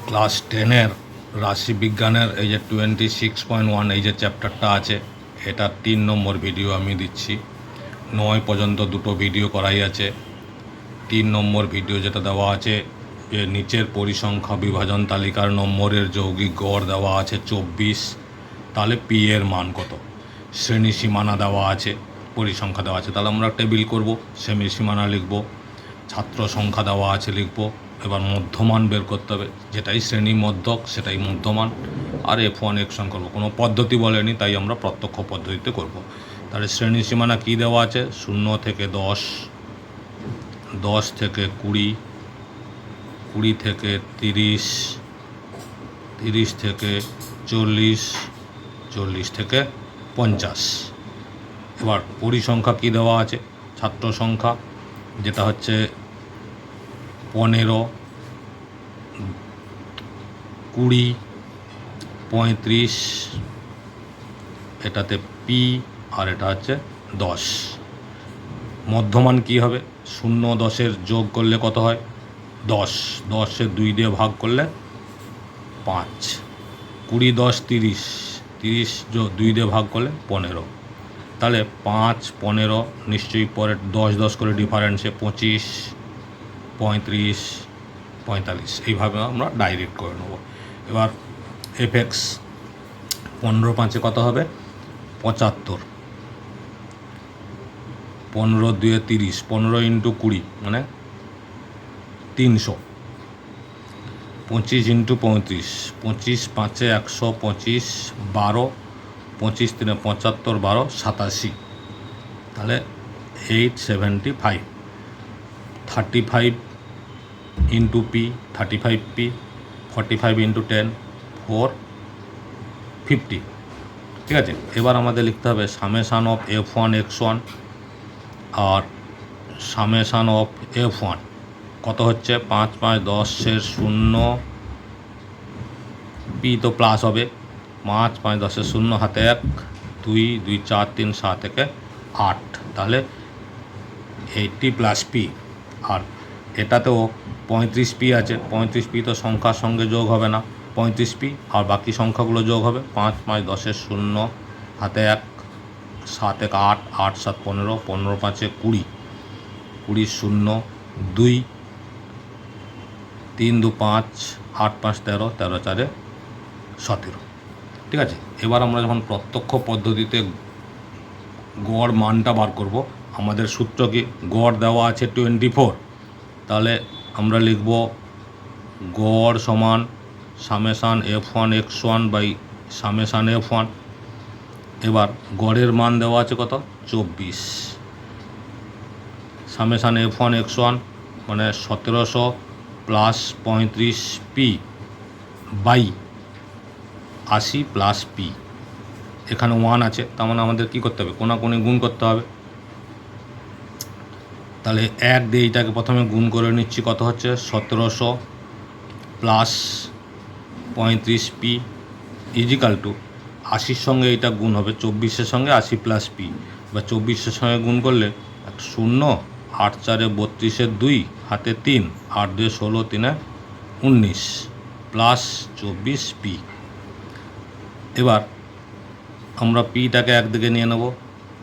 Class 10-এর রাশিবিজ্ঞানের এই যে 26.1 এই যে চ্যাপ্টারটা আছে, এটা 3 নম্বর ভিডিও আমি দিচ্ছি। 9 পর্যন্ত দুটো ভিডিও করাই আছে। 3 নম্বর ভিডিও যেটা দেওয়া আছে যে নিচের পরিসংখ্যা বিভাজন তালিকার নম্বরের যৌগিক গড় দেওয়া আছে 24, তাহলে পি এর মান কত। শ্রেণী সীমানা দেওয়া আছে, পরিসংখ্যা দেওয়া আছে, তাহলে আমরা টেবিল করব, শ্রেণী সীমানা লিখব, ছাত্র সংখ্যা দেওয়া আছে লিখব। এবার মধ্যমান বের করতে হবে, যেটাই শ্রেণী মধ্যক সেটাই মধ্যমান। আর F1 X1 করবো, কোনো পদ্ধতি বলেনি, তাই আমরা প্রত্যক্ষ পদ্ধতিতে করব। তাহলে শ্রেণী সীমানা কী দেওয়া আছে, 0 থেকে 10, 10 থেকে 20, 20 থেকে 30, 30 থেকে 40, 40 থেকে 50। এবার পরিসংখ্যা কী দেওয়া আছে, ছাত্র সংখ্যা যেটা হচ্ছে 15, 20, 35, এটাতে পি, আর এটা হচ্ছে 10। মধ্যমান কি হবে, 0 10-এর যোগ করলে কত হয় 10, 10-এর 2 দিয়ে ভাগ করলে 5, 20 10 30, 30 2 দিয়ে ভাগ করলে 15। তাহলে 5 15 নিশ্চয়ই পরে 10 10 করে ডিফারেন্সে 25, 35, 45, এইভাবে আমরা ডাইরেক্ট করে নেব। এবার F(x) 15 5-এ কত হবে 75, 15 2-এ 30, 15 × 20 মানে 300, 25 × 35, 25 5-এ 125, 12, 25 3-এ 75, 12 87, তাহলে 875, 35 × P, 35P, 45 × 10, 450। ঠিক আছে, এবার আমাদের লিখতে হবে সামেশান অফ F1 X1 আর সামেশান অফ F1 কত হচ্ছে 5 5 10-এর 0, পি তো প্লাস হবে, 5 5 10-এর 0 হাতে 1, 2 2 4 3 7 থেকে 8, তাহলে 80 + P। আর এটাতেও 35P আছে, 35P তো সংখ্যার সঙ্গে যোগ হবে না, 35P আর বাকি সংখ্যাগুলো যোগ হবে। 5 5 10-এর 0 হাতে 1, 7 1 8, 8 7 15, 15 5-এ 20, 20 0 2, 3 2 5, 8 5 13, 13 4-এ 17। ঠিক আছে, এবার আমরা যখন প্রত্যক্ষ পদ্ধতিতে গড় মানটা বার করব, আমাদের সূত্র কি, গড় দেওয়া আছে 24, তাহলে আমরা লিখব গড় সমান summation F1 X1 by summation F1। এবার গড়ের মান দেওয়া আছে কত 24, সামেশান F1 X1 মানে 1700 + 35P বাই 80 + P। এখানে 1 আছে, তার মানে আমাদের কী করতে হবে, কোনাকুনি গুণ করতে হবে। তাহলে 1 দিয়ে এইটাকে প্রথমে গুণ করে নিচ্ছি, কত হচ্ছে 1700 + 35P ইজিক্যাল টু 80-র সঙ্গে এইটা গুণ হবে 24-এর সঙ্গে 80 + P, বা 24-এর সঙ্গে গুণ করলে 0, 8 4-এ 32-এর 2 হাতে 3, 8 2 16, 3-এ 19 + 24P। এবার আমরা পিটাকে একদিকে নিয়ে নেব,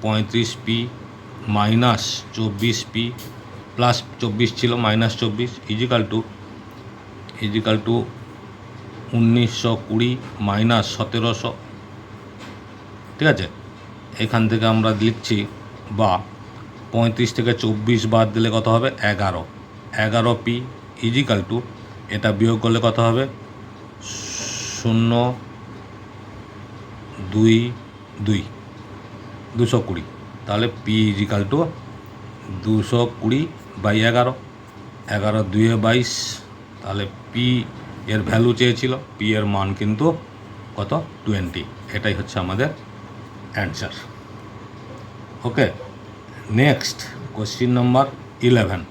35P - 24P প্লাস 24 ছিল -24 ইজিক্যাল টু 1920 - 1700। ঠিক আছে, এখান থেকে আমরা লিখছি, বা 35 থেকে 24 বাদ দিলে কত হবে 11, 11P ইজিক্যাল টু, এটা বিয়োগ করলে কত হবে 0 2 2, 220, তাহলে পি ইজিক্যাল টু 220/11, 11 2-এ 22, তাহলে পি এর ভ্যালু চেয়েছিল, পি এর মান কিন্তু কত 20। এটাই হচ্ছে আমাদের answer. Okay, next question number 11।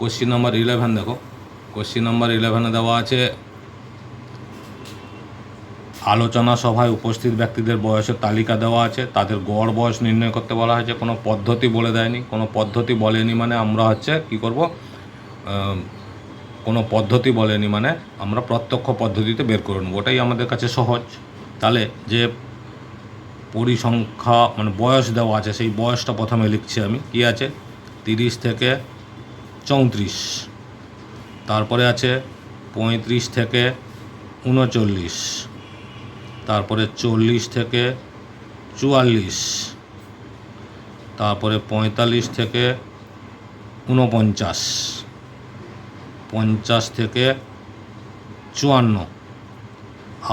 Question number 11 দেখো, কোশ্চিন নাম্বার 11-এ দেওয়া আছে আলোচনা সভায় উপস্থিত ব্যক্তিদের বয়সের তালিকা দেওয়া আছে, তাদের গড় বয়স নির্ণয় করতে বলা হয়েছে। কোনো পদ্ধতি বলে দেয়নি, কোনো পদ্ধতি বলেনি, মানে আমরা হচ্ছে কী করব, কোনো পদ্ধতি বলেনি, মানে আমরা প্রত্যক্ষ পদ্ধতিতে বের করে নেব, ওটাই আমাদের কাছে সহজ। তাহলে যে পরিসংখ্যা মানে বয়স দেওয়া আছে, সেই বয়সটা প্রথমে লিখছি আমি। কি আছে? 30 থেকে 34, তারপরে আছে 35 থেকে 39, তারপরে 40 থেকে 44, তারপরে 45 থেকে 49, 50 থেকে 54,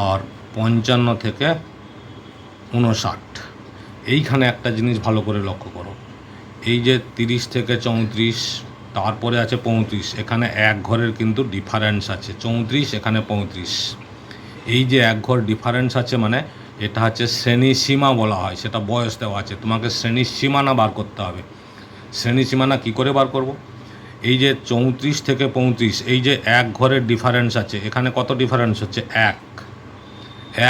আর 55 থেকে 59। এইখানে একটা জিনিস ভালো করে লক্ষ্য করো, এই যে 30 থেকে 34, তারপরে আছে 35, এখানে এক ঘরের কিন্তু ডিফারেন্স আছে। 34, এখানে 35, এই যে এক ঘর ডিফারেন্স আছে, মানে এটা হচ্ছে শ্রেণীসীমা বলা হয়, সেটা বয়স দেওয়া আছে। তোমাকে শ্রেণীসীমানা বার করতে হবে। শ্রেণীসীমানা কী করে বার করব? এই যে 34 থেকে 35, এই যে এক ঘরের ডিফারেন্স আছে, এখানে কত ডিফারেন্স হচ্ছে? 1।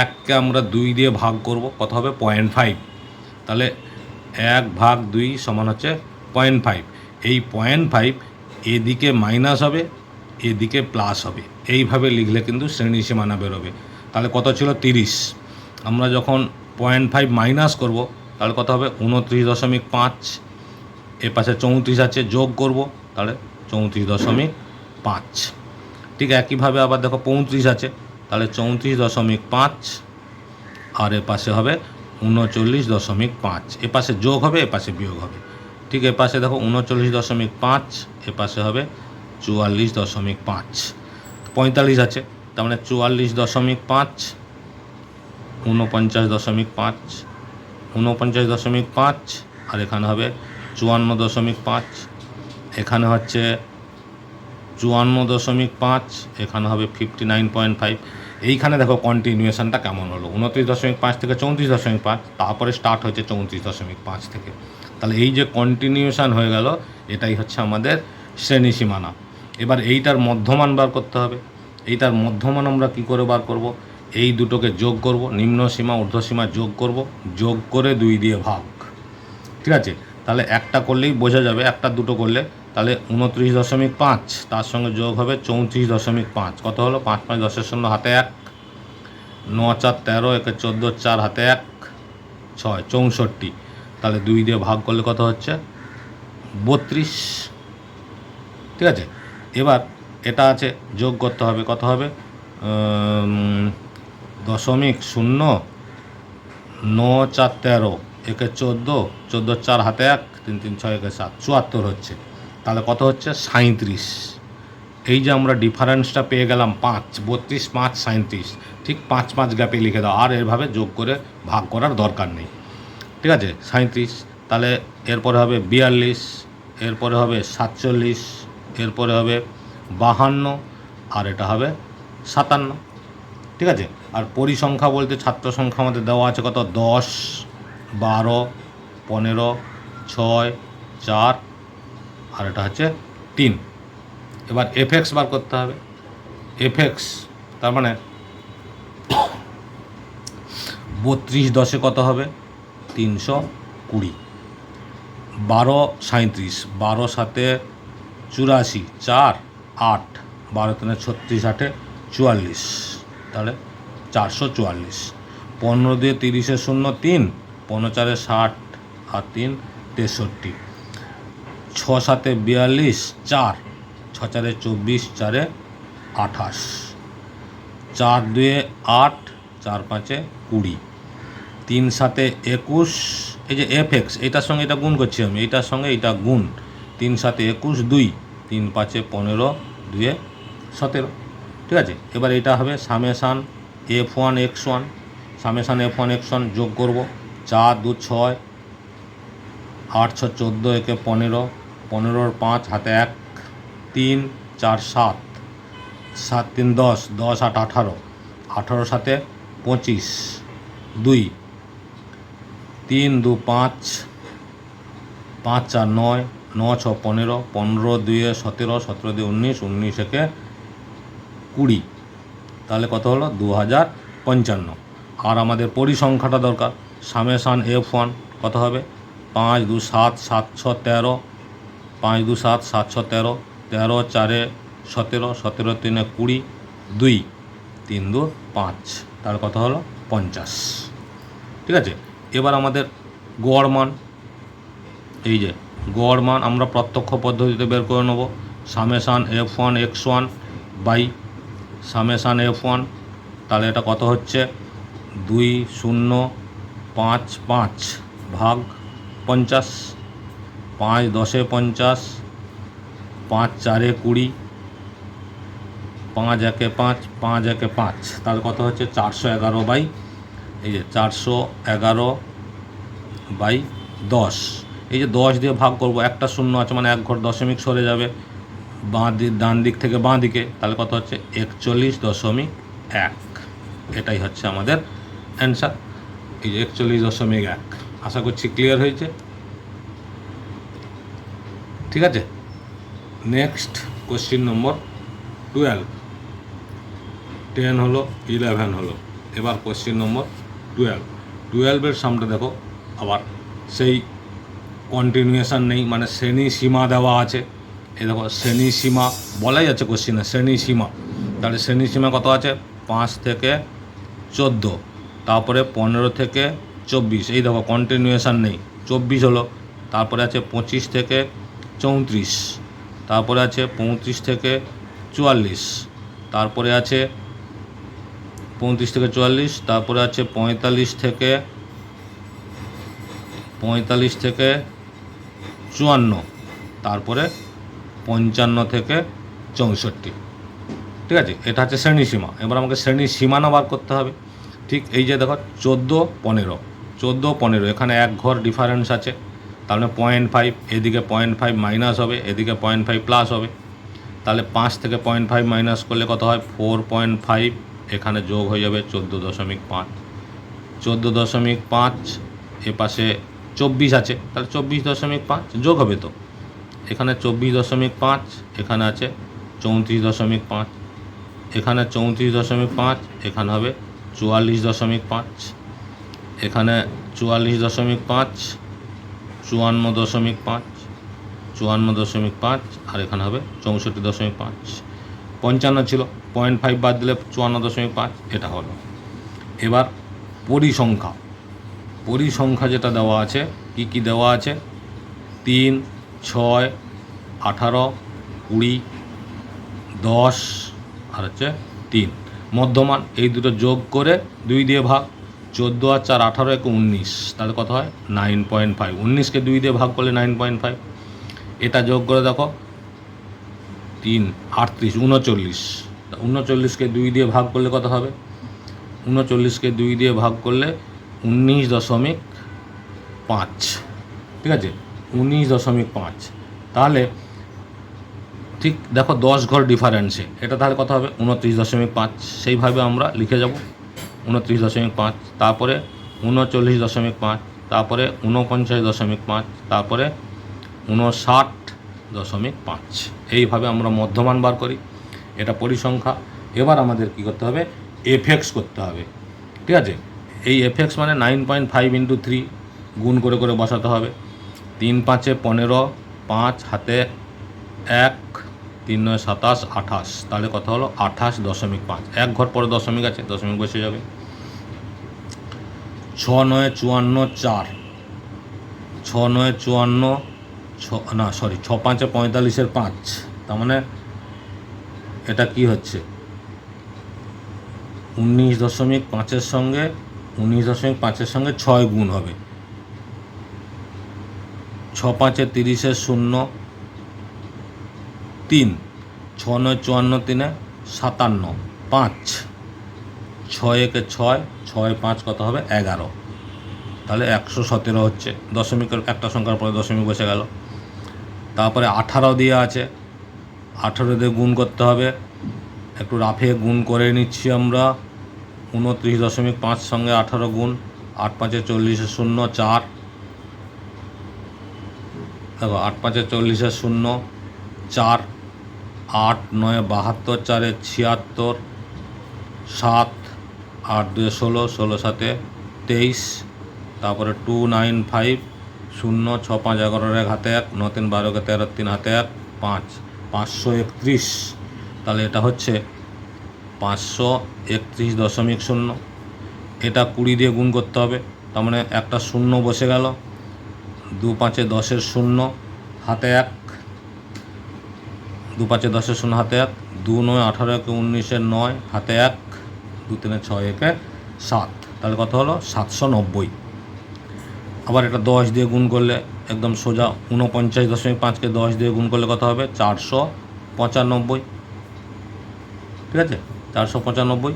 1কে আমরা 2 দিয়ে ভাগ করব, কত হবে? 0.5। তাহলে 1/2 সমান হচ্ছে 0.5। এই 0.5 এদিকে মাইনাস হবে, এদিকে প্লাস হবে। এইভাবে লিখলে কিন্তু শ্রেণীসীমানা বেরোবে। তাহলে কত ছিল? 30। আমরা যখন 0.5 মাইনাস করব, তাহলে কত হবে? 29.5। এ পাশে 34 আছে, যোগ করব, তাহলে 34.5। ঠিক একইভাবে আবার দেখো 35 আছে, তাহলে 34.5, আর এ পাশে হবে 39.5। এ পাশে যোগ হবে, এ পাশে বিয়োগ হবে। ঠিক এ পাশে দেখো 39.5, এ পাশে হবে 44.5। 45 আছে, তার মানে 44.5, 49.5, 49.5, আর এখানে হবে 54.5, এখানে হচ্ছে 54.5, এখানে হবে 59.5। এইখানে দেখো কন্টিনিউয়েশনটা কেমন হলো, 29.5 থেকে 34.5, তারপরে স্টার্ট হয়েছে 34.5 থেকে। তাহলে এই যে কন্টিনিউয়েশন হয়ে গেল, এটাই হচ্ছে আমাদের শ্রেণীসীমানা। এবার এইটার মধ্যমান বার করতে হবে। এইটার মধ্যমান আমরা কি করে বার করব? এই দুটোকে যোগ করব, নিম্ন সীমা ঊর্ধ্বসীমা যোগ করব, যোগ করে 2 দিয়ে ভাগ। ঠিক আছে? তাহলে একটা করলেই বোঝা যাবে, একটা দুটো করলে তাহলে 29.5, তার সঙ্গে যোগ হবে 34.5। কত হলো? 5 5 10 0 হাতে 1, 9 4 13, একে 14, 4 হাতে 1, 6 64। তাহলে 2 দিয়ে ভাগ করলে কত হচ্ছে? 32। ঠিক আছে? এবার এটা আছে, যোগ করতে হবে, কত হবে? 0.9 9 4 13, একে 14, 14 4 হাতে 1, 3 3 6 একে 7, 74 হচ্ছে। তাহলে কত হচ্ছে? 37। এই যে আমরা ডিফারেন্সটা পেয়ে গেলাম 5, 32, 5, 37, ঠিক 5 5 গ্যাপে লিখে দাও, আর এভাবে যোগ করে ভাগ করার দরকার নেই। ঠিক আছে? 37। তাহলে এরপরে হবে 42, এরপরে হবে 47, এরপরে হবে 52, আর এটা হবে 57। ঠিক আছে? আর পরিসংখ্যা বলতে ছাত্র সংখ্যা আমাদের দেওয়া আছে কত? 10, 12, 15, 6, 4, আর এটা হচ্ছে 3। এবার এফএক্স বার করতে হবে। এফএক্স তার মানে 32 10-এ কত হবে? 320। 12 37, 12 7-এ 84, 4 8, 12 3-এ 36, 8-এ 44, তাহলে 444। 15 দিয়ে 30-এ 0 3, 15 4-এ 60, আর 3 63, 6 7-এ 42, 4 6 4-এ 24, 4-এ 28, 4 2-এ 8, 4 5-এ 20, 3 7-এ 21। এই যে এফএক্স, এটার সঙ্গে এটা গুণ করছি আমি, এইটার সঙ্গে এইটা গুণ। 3 7-এ 21, 2, 3 5-এ 15, 2-এ 17। ঠিক আছে? এবার এটা হবে summation F1 X1, summation F1 X1 যোগ করব। 4 2 6, 8 6 14, একে 15, 15-র 5 হাতে 1, 3 4 7, 7 3 10, 10 8 18, 18 7-এ 25, 2 3 2 5, 5 4 9, 9 6 15, 15 2-এ 17, 17 2-এ 19, 19 একে 20। তাহলে কত হলো? 2055। আর আমাদের পরিসংখ্যাটা দরকার। সামেশান F1 কত হবে? 5 2 7 7 6 13, 5 2 7 7 6 13, 13 4-এ 17, 17 3 20, 2 3 2 5, তার কথা হলো 50। ঠিক আছে, এবার আমাদের গড় মান, এই যে গড় মান আমরা প্রত্যক্ষ পদ্ধতিতে বের করে নেব। Summation F1 x1 by summation F1, তাহলে এটা কত হচ্ছে 2055 ভাগ 50, 5 10 50, 5 4 20, 5 1 5, 5 1 5, তাহলে কত হচ্ছে 411 বাই, এই যে 411 বাই 10। এই যে 10 দিয়ে ভাগ করব, একটা শূন্য আছে মানে এক ঘর দশমিক সরে যাবে ডান দিক থেকে বাঁ দিকে, তাহলে কত হচ্ছে 41.1। এটাই হচ্ছে আমাদের অ্যান্সার, এই যে 41.1। আশা করছি ক্লিয়ার হয়েছে। ঠিক আছে, নেক্সট কোশ্চিন নম্বর 12, 10 হলো, 11 হলো, এবার কোশ্চিন নম্বর 12। সামনে দেখো আবার সেই কন্টিনিউয়েশন নেই, মানে শ্রেণী সীমা দেওয়া আছে। এই দেখো শ্রেণী সীমা বলাই আছে কোশ্চিনে, শ্রেণী সীমা। তাহলে শ্রেণী সীমা কত আছে 5 থেকে 14, তারপরে 15 থেকে 24, এই দেখো কন্টিনিউয়েশন নেই, 24 হলো। তারপরে আছে 25 থেকে 34, তারপরে আছে 35 থেকে 44, তারপরে আছে 35 থেকে 44, তারপরে আছে 45 থেকে 54, তারপরে 55 থেকে 64। ঠিক আছে, এটা হচ্ছে শ্রেণী সীমা। এবার আমাকে শ্রেণীর সীমানা বার করতে হবে। ঠিক এই যে দেখো 14 15, এখানে এক ঘর ডিফারেন্স আছে, তাহলে 0.5, এদিকে 0.5 মাইনাস হবে, এদিকে 0.5 প্লাস হবে। তাহলে 5 থেকে 0.5 মাইনাস করলে কত হয় 4.5, এখানে যোগ হয়ে যাবে 14.5, 14.5, এ পাশে 24 আছে, তাহলে 24.5 যোগ হবে তো, এখানে 24.5, এখানে আছে 34.5, এখানে 34.5, এখানে হবে 44.5, এখানে 44.5, 54.5, 54.5, আর এখানে হবে 64.5। 55 ছিল, 0.5 বাদ দিলে 54.5, এটা হলো। এবার পরিসংখ্যা যেটা দেওয়া আছে, কি কি দেওয়া আছে 3 6 18 20 10 আর হচ্ছে 3। মধ্যমান এই দুটো যোগ করে 2 দিয়ে ভাগ, 14 আর 4 18 একে 19, তাহলে কত হয় 9.5। 19কে 2 দিয়ে ভাগ করলে 9.5। এটা যোগ করে দেখো 3 38 39, 39কে 2 দিয়ে ভাগ করলে কত হবে, 39কে 2 দিয়ে ভাগ করলে 19.5। ঠিক আছে, 19.5। তাহলে ঠিক দেখো 10 ঘর ডিফারেন্সে এটা তাহলে কত হবে 29.5। সেইভাবে আমরা লিখে যাব 29.5, তারপরে 39.5, তারপরে 49.5, তারপরে 59.5। এইভাবে আমরা মধ্যমান বার করি, এটা পরিসংখ্যা। এবার আমাদের কি করতে হবে এফএক্স করতে হবে। ঠিক আছে, এই এফএক্স মানে 9.5 × 3 গুণ করে করে বসাতে হবে। 3 5 15, 5 হাতে 1, 3 9 27 28, তাহলে কথা হলো 28.5। এক ঘর পরে দশমিক আছে, দশমিক বসে যাবে। 6 9 54 4, 6 9 54, 6 5 45 5, তার মানে এটা কি হচ্ছে 19.5-এর সঙ্গে 19.5-এর সঙ্গে 6 গুণ হবে। 6 5 30 0, 3, 6 9 54 3 57, 5, 6 1 6, 6 5 কত হবে 11, তাহলে 117 হচ্ছে। দশমিকের একটা সংখ্যার পরে দশমিক বসে গেল। তারপরে 18 দিয়ে আছে, 18 দিয়ে গুণ করতে হবে, একটু রাফে গুণ করে নিচ্ছি আমরা। 29.5 সঙ্গে 18 গুণ, 8 5 40 0 4, দেখো 8 5 40 0 4, 8 9 72, 4 76, 7 8 2 16, 16 7 23, তারপরে 2 9 5 0 6 5 11 1 হাতে 1, 9 3 12 13 3 হাতে 1, 5 531। তাহলে এটা হচ্ছে 531.0। এটা 20 দিয়ে গুণ করতে হবে, তার মানে একটা শূন্য বসে গেল, 2 5 10 শূন্য হাতে 1, 2 5 10 শূন্য হাতে 1, 2 9 18 19 9 হাতে 1, 2 3 6 7, তাহলে কত হলো 790। আবার এটা 10 দিয়ে গুণ করলে একদম সোজা 49.5কে 10 দিয়ে গুণ করলে কত হবে 495। ঠিক আছে, 495।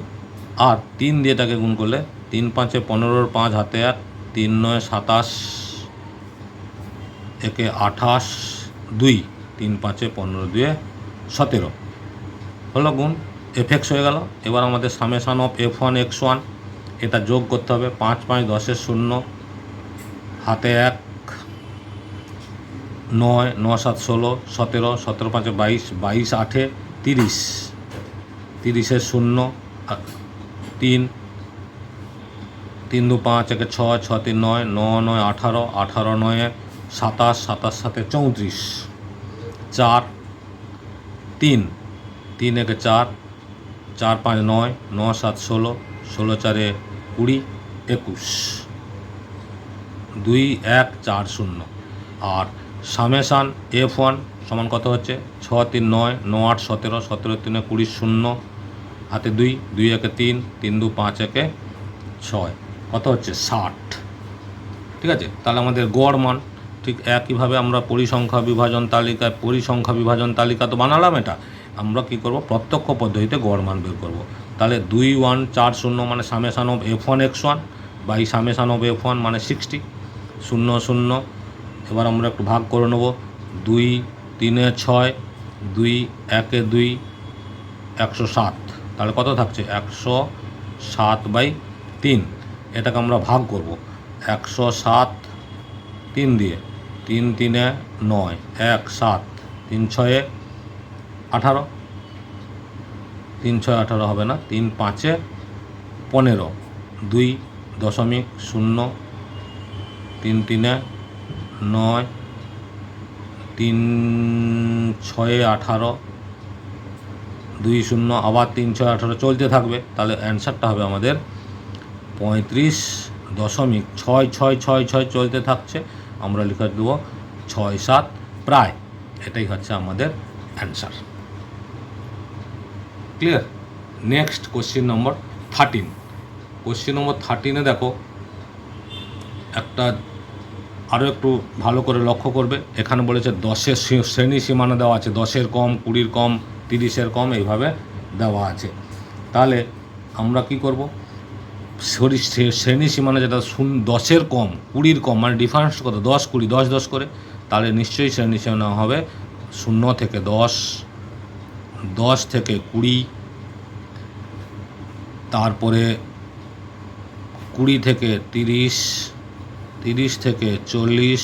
আর 3 দিয়ে এটাকে গুণ করলে 3 5 15 5 হাতে 1, 3 9 27 একে 28 2, 3 5 15 2 17 হলো গুণ, এফএক্স হয়ে গেল। এবার আমাদের সামেশান অফ F1 X1 এটা যোগ করতে হবে। 5 5 10 শূন্য হাতে 1, 9 9 7 16 17 17 5 22 22 8 30 30 শূন্য 3 3 2 5 1 6 6 3 9 9 9 18 18 9 27 27 7 34 4 3 3 1 4 4 5 9 9 7 16 16 4 20 21 2 1 4 0। আর সামেশান F1 সমান কত হচ্ছে 6 3 9 9 8 17 17 3 20 0 হাতে 2 2 1 3 3 2 5 1 6 কত হচ্ছে 60। ঠিক আছে, তাহলে আমাদের গড় মান ঠিক একইভাবে আমরা পরিসংখ্যা বিভাজন তালিকা তো বানালাম। এটা আমরা কি করব, প্রত্যক্ষ পদ্ধতিতে গড় মান বের করব। তাহলে 2 1 4 0 মানে summation of F1 X1 by summation of F1 মানে 60 0 0। এবার আমরা একটু ভাগ করে নেব, 2 3 6 2 1 2 107, তাহলে কত থাকছে 107/3। এটাকে আমরা ভাগ করব 107 3 দিয়ে, 3 3 9 1 7 3 6 18, 3 6 18 হবে না, 3 5 15 2.0 3 3 9 3 6 18 2 0 আবার 3 6 18 চলতে থাকবে। তাহলে অ্যান্সারটা হবে আমাদের 35.66666 চলতে থাকছে। আমরা লিখে দেবো 6 7 প্রায়। এটাই হচ্ছে আমাদের answer. Clear? Next question number 13। Question number 13-এ দেখো একটা আরও একটু ভালো করে লক্ষ্য করবে। এখানে বলেছে 10-এর শ্রেণী সীমানা দেওয়া আছে, 10-এর কম, 20-এর কম, 30-এর কম, এইভাবে দেওয়া আছে। তাহলে আমরা কি করব, শ্রেণী সীমানা যেটা 10-এর কম 20-এর কম মানে ডিফারেন্স কত 10 20 10 10 করে, তাহলে নিশ্চয়ই শ্রেণী সীমানা হবে 0 থেকে 10, 10 থেকে 20, তারপরে 20 থেকে 30, 30 থেকে 40,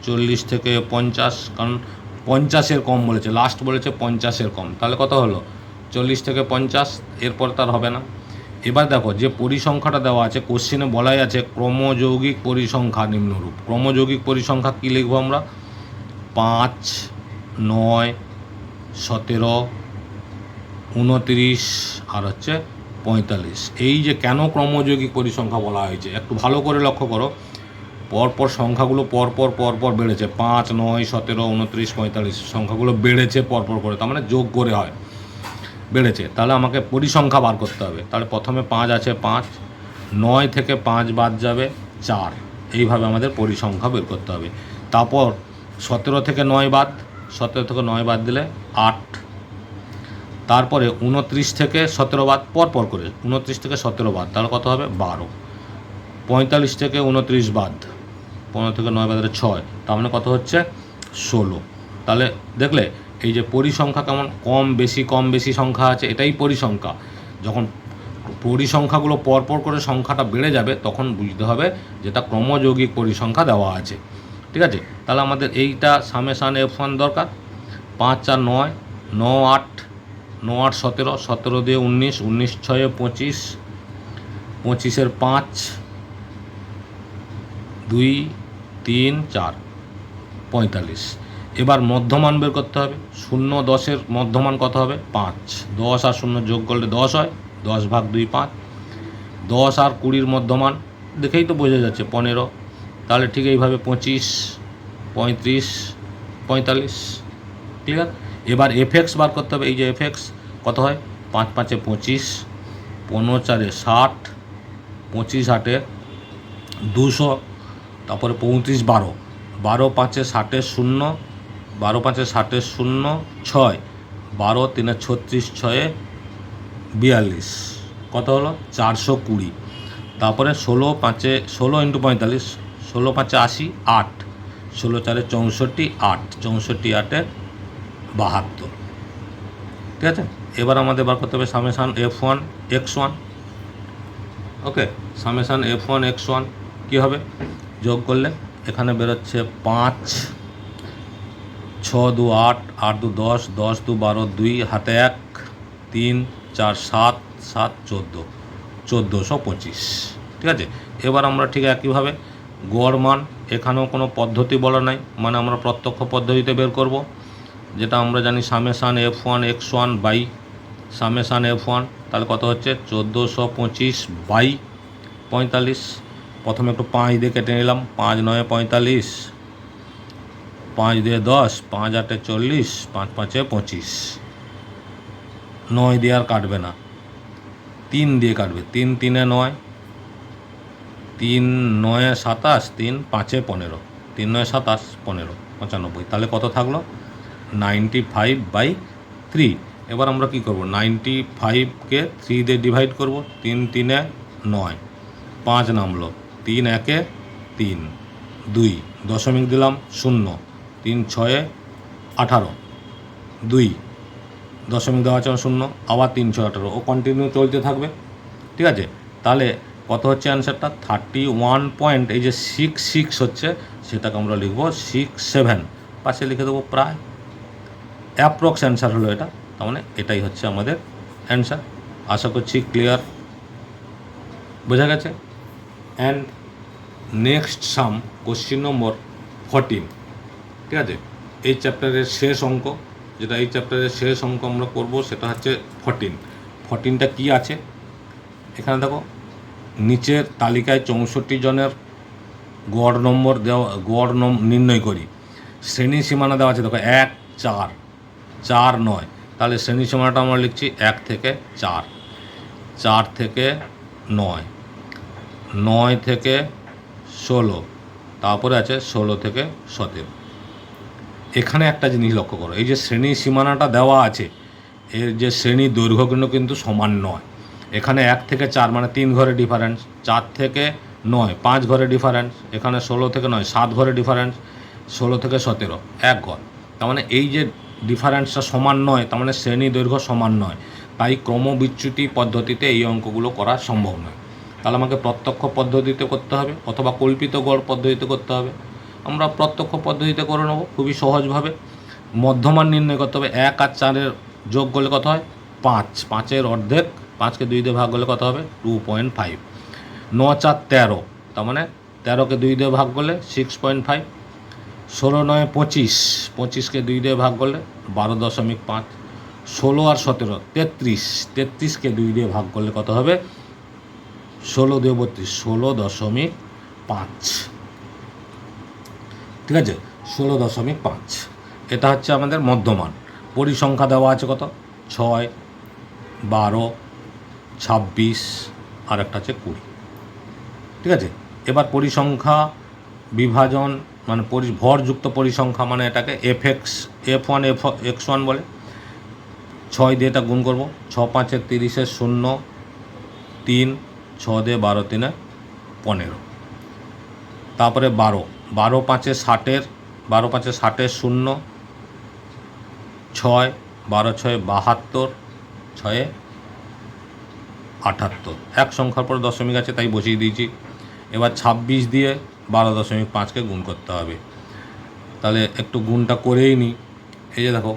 40 থেকে 50, কারণ 50-এর কম বলেছে, লাস্ট বলেছে 50-এর কম, তাহলে কত হলো 40 থেকে 50, এরপর তার হবে না। এবার দেখো যে পরিসংখ্যাটা দেওয়া আছে কোশ্চেনে বলাই আছে ক্রমযৌগিক পরিসংখ্যা নিম্নরূপ। ক্রমযৌগিক পরিসংখ্যা কী লিখব আমরা, 5 9 17 29 আর হচ্ছে 45। এই যে কেন ক্রমযৌগিক পরিসংখ্যা বলা হয়েছে একটু ভালো করে লক্ষ্য করো। পরপর সংখ্যাগুলো পরপর বেড়েছে, 5 9 17 29 45 সংখ্যাগুলো বেড়েছে পরপর করে, তার মানে যোগ করে হয় বেড়েছে। তাহলে আমাকে পরিসংখ্যা বার করতে হবে। তাহলে প্রথমে 5 আছে 5, 9 থেকে 5 বাদ যাবে 4, এইভাবে আমাদের পরিসংখ্যা বের করতে হবে। তারপর 17 থেকে 9 বাদ, 17 থেকে 9 বাদ দিলে 8, তারপরে 29 থেকে 17 বাদ পরপর করে, 29 থেকে 17 বাদ, তাহলে কত হবে 12, 45 থেকে 29 বাদ, 15 থেকে 9 বাদ দিলে 6, তার মানে কত হচ্ছে 16। তাহলে দেখলে এই যে পরিসংখ্যা কেমন কম বেশি সংখ্যা আছে, এটাই পরিসংখ্যা। যখন পরিসংখ্যাগুলো পরপর করে সংখ্যাটা বেড়ে যাবে তখন বুঝতে হবে যেটা ক্রমযৌগিক পরিসংখ্যা দেওয়া আছে। ঠিক আছে, তাহলে আমাদের এইটা সামেশান F1 দরকার। 5 4 9 9 8 9 8 17 17 দিয়ে 19 19 6 25 25-এর 5 2 3 4 45। এবার মধ্যমান বের করতে হবে। 0 10-এর মধ্যমান কত হবে? 5। 10 আর 0 যোগ করলে 10 হয়, 10 ভাগ 2 5। 10 আর 20-র মধ্যমান দেখেই তো বোঝা যাচ্ছে 15। তাহলে ঠিক এইভাবে 25, 35, 45। ক্লিয়ার? এবার এফএক্স বার করতে হবে। এই যে এফএক্স কত হয়? 5 5-এ 25, 15 4-এ 60, 25 8-এ 200, তারপরে 35 12, 12 5-এ 60-এর 0, 12 5-এ 60-এর 0 6, 12 3-এ 36, 6-এ 42, কত হলো? 420। তারপরে 16 5-এ 16 × 45, 16 5-এ 80, 8, 16 4-এ 64, 8, 64 8-এ 72। ঠিক আছে? এবার আমাদের বার করতে হবে সামেশান F1 x1। ওকে, সামেশান F1 x1 কী হবে? যোগ করলে এখানে বেরোচ্ছে 5, 6 2 8, 8 2 10, 10 2 12, 2 হাতে 1, 3 4 7, 7 14, 1425। ঠিক আছে? এবার আমরা ঠিক একইভাবে গড় মান, এখানেও কোনো পদ্ধতি বলা নাই, মানে আমরা প্রত্যক্ষ পদ্ধতিতে বের করব, যেটা আমরা জানি summation F1 x1 by summation F1। তাহলে কত হচ্ছে? 1425 বাই 45। প্রথমে একটু 5 দিয়ে কেটে নিলাম। 5 9 45, 5 দিয়ে 10, 5 8 40, 5 5 25। 9 দিয়ে আর কাটবে না, 3 দিয়ে কাটবে। 3 3 9, 3 9 27, 3 5 15, 3 9 27 15 95। তাহলে কত থাকলো? 95/3। এবার আমরা কি করব? 95-কে 3 দিয়ে ডিভাইড করব। 3 3 9, 5 নামলো, 3 1 3, 2 দশমিক দিলাম 0, 3 6 18, 2 দশমিক দেওয়া আছে 0, আবার 3 6 18, ও কন্টিনিউ চলতে থাকবে। ঠিক আছে? তাহলে কত হচ্ছে অ্যান্সারটা? 31 পয়েন্ট, এই যে 66 হচ্ছে, সেটাকে আমরা লিখব 67, পাশে লিখে দেবো প্রায়। অ্যাপ্রক্স অ্যান্সার হলো এটা। তার মানে এটাই হচ্ছে আমাদের অ্যান্সার। আশা করছি ক্লিয়ার, বোঝা গেছে। And next some question number 14। ঠিক আছে? এই চ্যাপ্টারের শেষ অঙ্ক, যেটা এই চ্যাপ্টারের শেষ অঙ্ক আমরা করব, সেটা হচ্ছে 14। 14টা কী আছে এখানে দেখো, নিচের তালিকায় 64 জনের গড় নম্বর দেওয়া, গড় নির্ণয় করি। শ্রেণী সীমানা দেওয়া আছে দেখো 1 4, 4 9। তাহলে শ্রেণী সীমানাটা আমরা লিখছি 1 থেকে 4, 4 থেকে 9, 9 থেকে 16, তারপরে আছে 16 থেকে 17। এখানে একটা জিনিস লক্ষ্য করো, এই যে শ্রেণী সীমানাটা দেওয়া আছে, এর যে শ্রেণী দৈর্ঘ্য কিন্তু সমান নয়। এখানে 1 থেকে 4 মানে 3 ঘরে ডিফারেন্স, 4 থেকে 9 5 ঘরে ডিফারেন্স, এখানে 16 থেকে 9 7 ঘরে ডিফারেন্স, 16 থেকে 17 1 ঘর। তার মানে এই যে ডিফারেন্সটা সমান নয়, তার মানে শ্রেণী দৈর্ঘ্য সমান নয়। তাই ক্রমবিচ্যুতি পদ্ধতিতে এই অঙ্কগুলো করা সম্ভব নয়। তাহলে আমাকে প্রত্যক্ষ পদ্ধতিতে করতে হবে, অথবা কল্পিত গড় পদ্ধতিতে করতে হবে। আমরা প্রত্যক্ষ পদ্ধতিতে করে নেব খুবই সহজভাবে। মধ্যমান নির্ণয় করতে হবে। 1 আর 4-এর যোগ করলে কত হয়? 5, 5-এর অর্ধেক, 5-কে 2 দিয়ে ভাগ করলে কত হবে? 2.5। 9 4 13, তার মানে 13-কে 2 দিয়ে ভাগ করলে 6.5। 16 9 25, 25-কে 2 দিয়ে ভাগ করলে 12.5। 16 আর 17 33, 33-কে 2 দিয়ে ভাগ করলে কত হবে? 16 দিয়ে 32, 16.5। ঠিক আছে? 16.5। এটা হচ্ছে আমাদের মধ্যমান। পরিসংখ্যা দেওয়া আছে কত? 6, 12, 26, আর একটা আছে 20। ঠিক আছে? এবার পরিসংখ্যা বিভাজন মানে ভরযুক্ত পরিসংখ্যা, মানে এটাকে F1 x1 বলে। 6 দিয়ে এটা গুণ করব। 6 5 30 0, 3, 6 দিয়ে 12 3 15। তারপরে 12, 12 5 60, 12 5 60 0, 6, 12 6 72, 6 78। এক সংখ্যার পর দশমিক আছে তাই বসিয়ে দিয়েছি। এবার 26 দিয়ে 12.5-কে গুণ করতে হবে। তাহলে একটু গুণটা করেই নিই। এই যে দেখো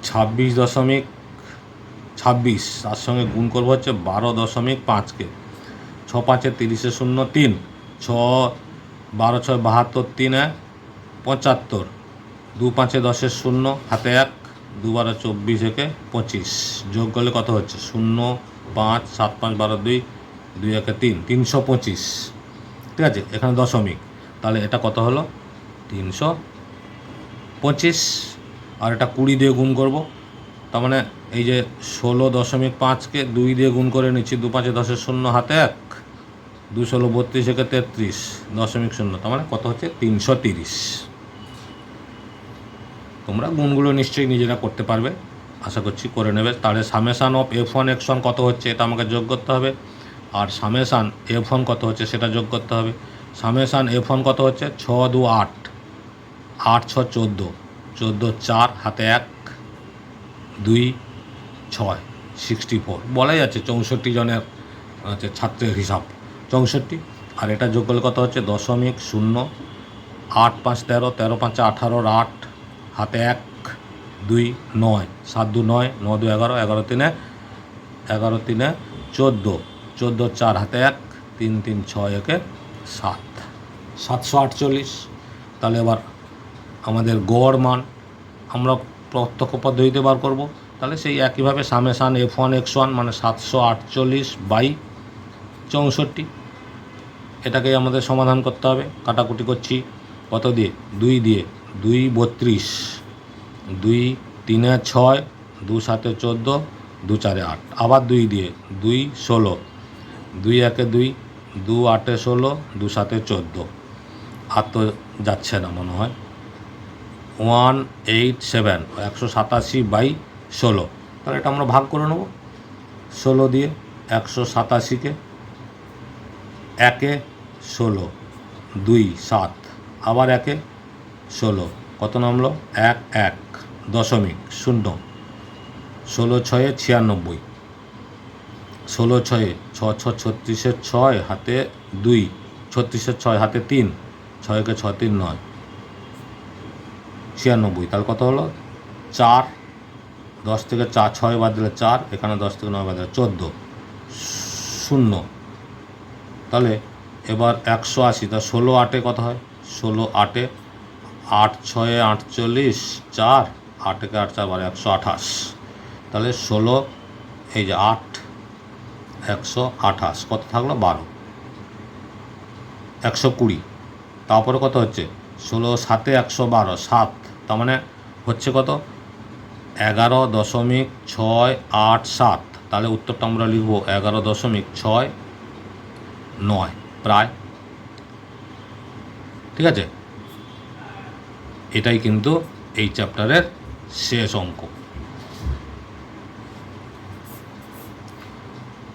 26.26, তার সঙ্গে গুণ করবো হচ্ছে 12.5-কে। 6 5 30 0, 3, 6 12 6 72, 3 75, 2 5 10 শূন্য, হাতে 1, 2 12 24 একে 25, যোগ করলে কত হচ্ছে 0 5 7 5 12 2, 2 1 3, 325। ঠিক আছে, এখানে দশমিক, তাহলে এটা কত হলো 325। আর এটা 20 দিয়ে গুণ করব, তার মানে এই যে 16.5কে 2 দিয়ে গুণ করে নিচ্ছি, 2 5 10 শূন্য, হাতে 1, 2 16 32 একে 33.0, তার মানে কত হচ্ছে 330। তোমরা গুণগুলো নিশ্চয়ই নিজেরা করতে পারবে, আশা করছি করে নেবে। তাহলে সামেশান অফ F1 X1 কত হচ্ছে এটা আমাকে যোগ করতে হবে, আর সামেশান F1 কত হচ্ছে সেটা যোগ করতে হবে। সামেশান F1 কত হচ্ছে 6 2 8, 8 6 14, 14 4, হাতে 1, 2 6, 64। বলাই যাচ্ছে 64 জনের হচ্ছে ছাত্রের হিসাব 64। আর এটা যোগ করলে কত হচ্ছে 0.0, 8 5 13, 13 5 18, 8, হাতে 1, 2 9, 7 2 9, 9 2 11, 11 3 14, 14 4, হাতে 1, 3 3 6 একে 7, 748। তাহলে এবার আমাদের গড় মান আমরা প্রত্যক্ষ পদ্ধতিতে বার করব। তাহলে সেই একইভাবে সামেশান F1 X1 মানে 748/64, এটাকেই আমাদের সমাধান করতে হবে। কাটাকুটি করছি কত দিয়ে, 2 দিয়ে, 2 32, 2 3 6, 2 7 14, 2 4 8, আবার 2 দিয়ে, 2 16, 2 1 2, 2 8 16, 2 7 14, আর তো যাচ্ছে না মনে হয়, 187, 187/16। তাহলে এটা আমরা ভাগ করে নেব, 16 দিয়ে 187কে, 1 16, 2 7, আবার 1 16, কত নামলো 1 1, 0.0, 16 6 96, 16 6 6 6 36 6, হাতে 2, 36 6, হাতে 3, 6 কে 6 3 9, 96। তাহলে কত হলো 4, 10 থেকে 4 6 বাদ দিলে 4, এখানে 10 থেকে 9 বাদ দিলে 14, 0। তাহলে এবার 180, তা 16 8 কত হয়, 16 8, 8 6 48, 4, 8 কে 8 4 12, 128। তাহলে 16 এই যে 8, 128, কত থাকলো 12, 120। তারপরে কত হচ্ছে 16 7 112, 7, তার মানে হচ্ছে কত 11.687। তাহলে উত্তরটা আমরা লিখব 11.69, প্রায়। ঠিক আছে, এটাই কিন্তু এই চ্যাপ্টারের শেষ অঙ্ক।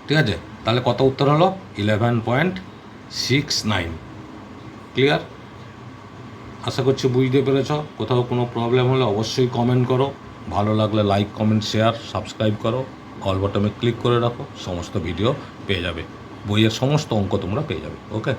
ঠিক আছে, তাহলে কত উত্তর হলো 11.69। ক্লিয়ার? আশা করছি বুঝতে পেরেছ। কোথাও কোনো প্রবলেম হলে অবশ্যই কমেন্ট করো, ভালো লাগলে লাইক কমেন্ট শেয়ার সাবস্ক্রাইব করো, অল বাটনে ক্লিক করে রাখো, সমস্ত ভিডিও পেয়ে যাবে, বইয়ের সমস্ত অঙ্ক তোমরা পেয়ে যাবে। ওকে।